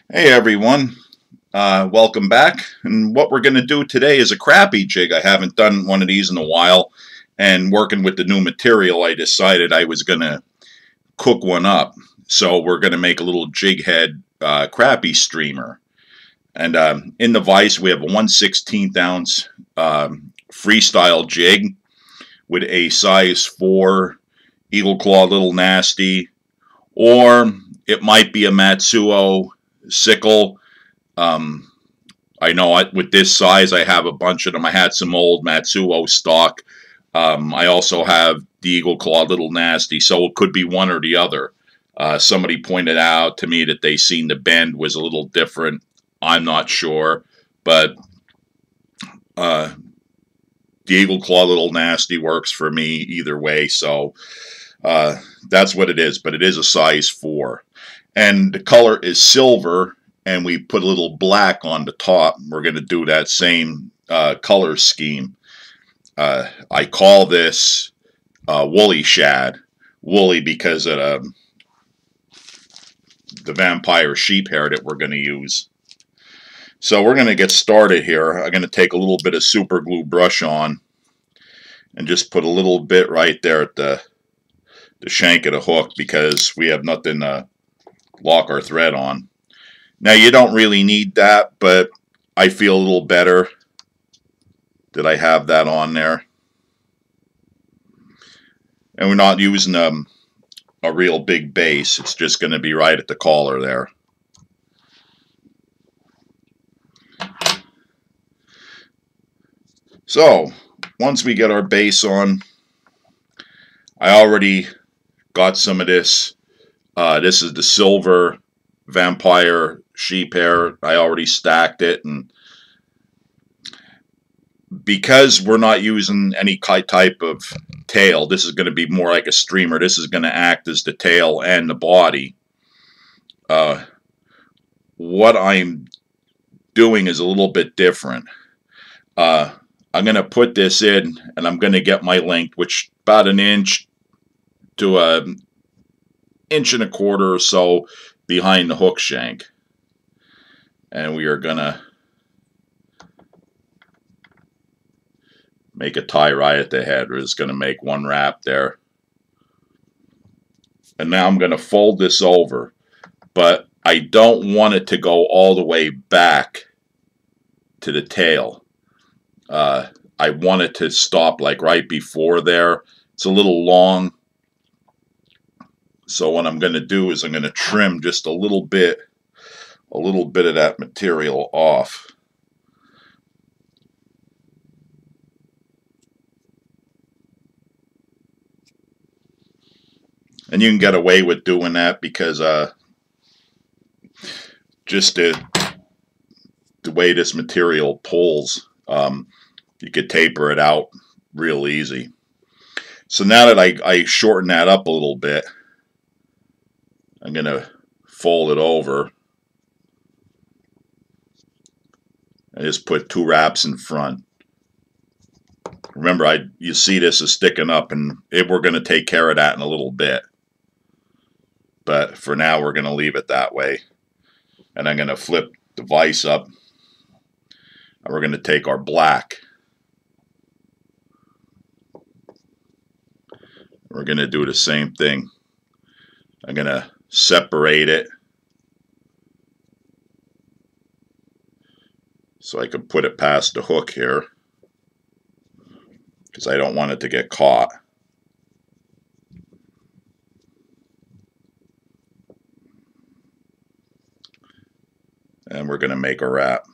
Hey everyone, welcome back. And what we're going to do today is a crappie jig. I haven't done one of these in a while, and working with the new material, I decided I was going to cook one up. So we're going to make a little jig head crappie streamer. And in the vise, we have a 1/16 ounce freestyle jig with a size 4 Eagle Claw Lil Nasty, or it might be a Matsuo sickle. Um, I know with this size, I have a bunch of them. I had some old Matsuo stock. I also have the Eagle Claw Lil Nasty, so it could be one or the other. Somebody pointed out to me that they seen the bend was a little different. I'm not sure, but uh, the Eagle Claw Lil Nasty works for me either way, so that's what it is, but it is a size 4. And the color is silver, and we put a little black on the top. We're going to do that same color scheme. I call this woolly shad. Woolly because of the vampire sheep hair that we're going to use. So we're going to get started here. I'm going to take a little bit of super glue brush on and just put a little bit right there at the shank of the hook, because we have nothing to lock our thread on. Now, you don't really need that, but I feel a little better that I have that on there. And we're not using a real big base. It's just going to be right at the collar there. So, once we get our base on, I already got some of this. This is the silver vampire sheep hair. I already stacked it, and because we're not using any type of tail, this is going to be more like a streamer. This is going to act as the tail and the body. What I'm doing is a little bit different. I'm going to put this in, and I'm going to get my length, which about 1" to 1.25 inches or so behind the hook shank. And we are going to make a tie right at the head. We're just going to make one wrap there. And now I'm going to fold this over, but I don't want it to go all the way back to the tail. I want it to stop like right before there. It's a little long. So what I'm going to do is I'm going to trim just a little bit of that material off. And you can get away with doing that because just the way this material pulls, you could taper it out real easy. So now that I shorten that up a little bit, I'm going to fold it over and just put 2 wraps in front. Remember, you see this is sticking up, and we're going to take care of that in a little bit. But for now, we're going to leave it that way. And I'm going to flip the vise up, and we're going to take our black. We're going to do the same thing. I'm going to separate it so I can put it past the hook here, because I don't want it to get caught. And we're going to make a wrap.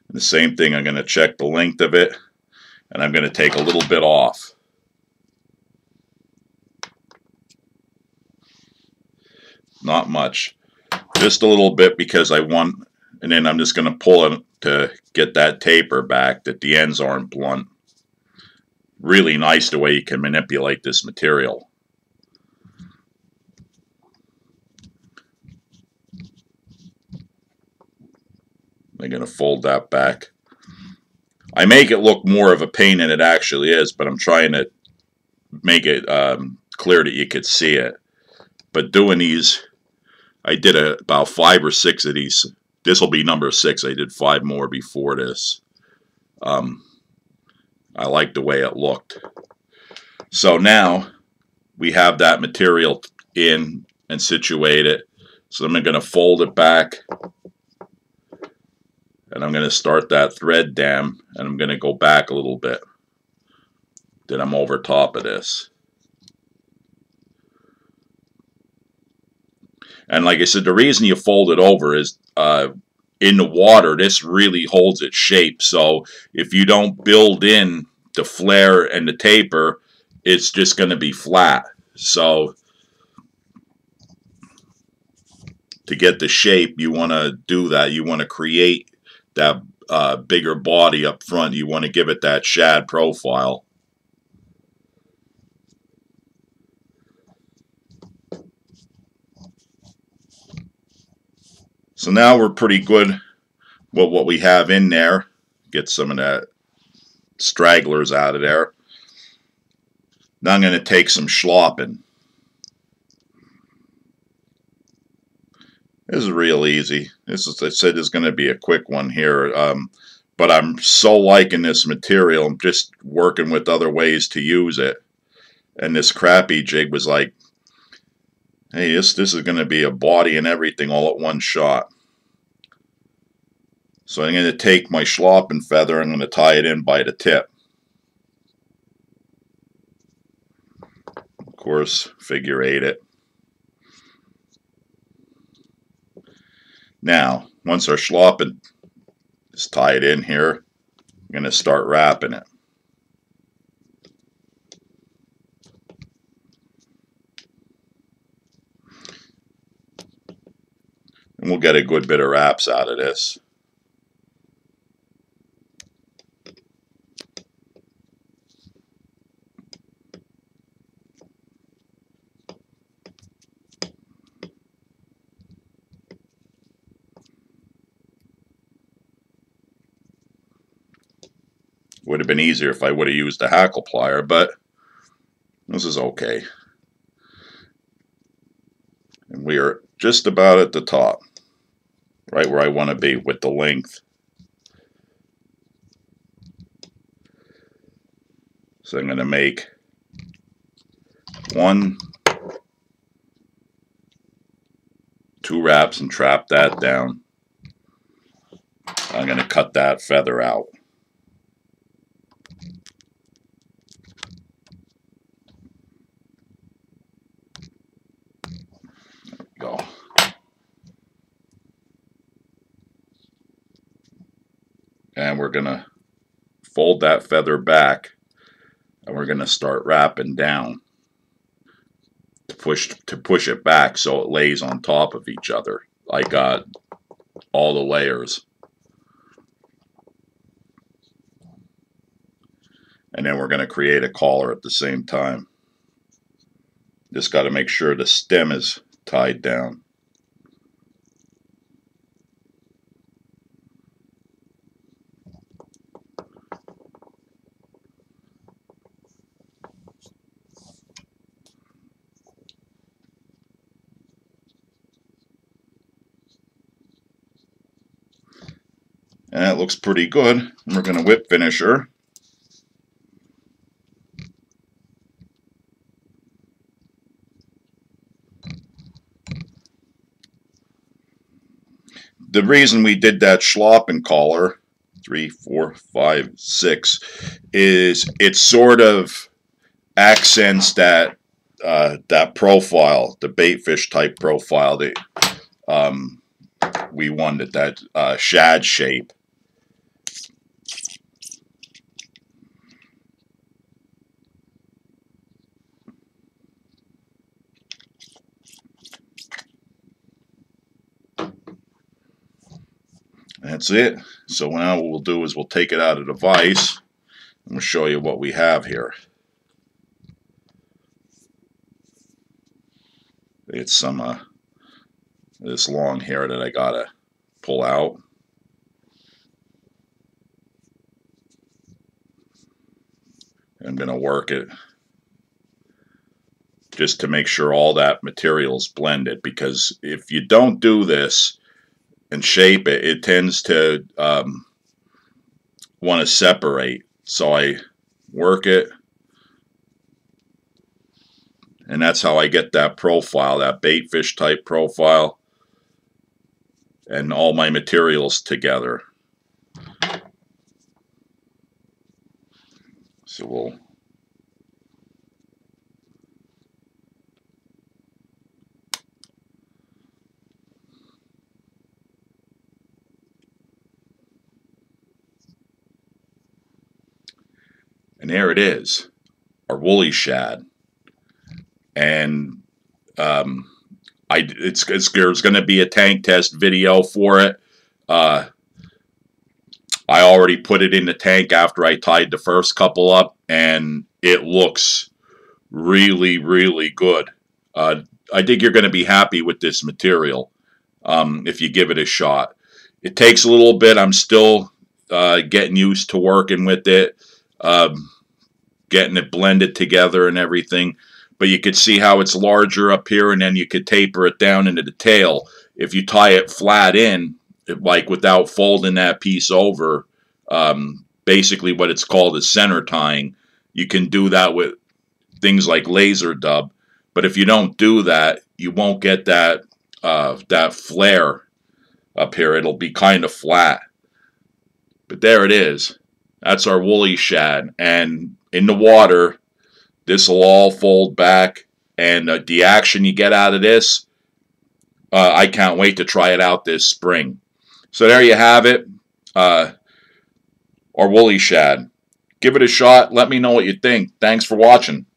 And the same thing, I'm going to check the length of it, and I'm going to take a little bit off. Not much. Just a little bit, because I want, and then I'm just going to pull it to get that taper back, that the ends aren't blunt. Really nice the way you can manipulate this material. I'm going to fold that back. I make it look more of a pain than it actually is, but I'm trying to make it clear that you could see it. But doing these, I did about 5 or 6 of these. This will be number 6. I did 5 more before this. I like the way it looked. So now we have that material in and situated. So I'm going to fold it back. And I'm going to start that thread dam. And I'm going to go back a little bit. Then I'm over top of this. And like I said, the reason you fold it over is in the water, this really holds its shape. So if you don't build in the flare and the taper, it's just going to be flat. So to get the shape, you want to do that. You want to create that bigger body up front. You want to give it that Shad profile. So now we're pretty good with what we have in there. Get some of that stragglers out of there. Now I'm going to take some Shlopping. This is real easy. This is, I said, is going to be a quick one here. But I'm so liking this material. I'm just working with other ways to use it. And this Crappie jig was like, hey, this is going to be a body and everything all at one shot. So I'm going to take my Shlopping feather, I'm going to tie it in by the tip. Of course, figure 8 it. Now, once our Shlopping is tied in here, I'm going to start wrapping it. And we'll get a good bit of wraps out of this. Would have been easier if I would have used a hackle plier, but this is okay. And we are just about at the top, right where I want to be with the length. So I'm going to make 1, 2 wraps and trap that down. I'm going to cut that feather out. Go. And we're going to fold that feather back, and we're going to start wrapping down to push it back so it lays on top of each other like all the layers. And then we're going to create a collar at the same time. Just got to make sure the stem is tied down. And that looks pretty good. And we're going to whip finish her. The reason we did that Shlopping collar, 3, 4, 5, 6, is it sort of accents that that profile, the baitfish type profile that we wanted, that Shad shape. That's it. So now what we'll do is we'll take it out of the vise and we'll show you what we have here. It's some this long hair that I gotta pull out. I'm going to work it just to make sure all that material's blended, because if you don't do this and shape it, it tends to want to separate. So I work it, and that's how I get that profile, that bait fish type profile, and all my materials together. So we'll and there it is, our woolly shad. And there's going to be a tank test video for it. I already put it in the tank after I tied the first couple up, and it looks really, really good. I think you're going to be happy with this material if you give it a shot. It takes a little bit. I'm still getting used to working with it, getting it blended together and everything. But you could see how it's larger up here, and then you could taper it down into the tail. If you tie it flat in, like without folding that piece over, basically what it's called is center tying. You can do that with things like laser dub. But if you don't do that, you won't get that that flare up here. It'll be kind of flat. But there it is. That's our woolly shad. And in the water, this will all fold back. And the action you get out of this, I can't wait to try it out this spring. So there you have it. Our woolly shad. Give it a shot. Let me know what you think. Thanks for watching.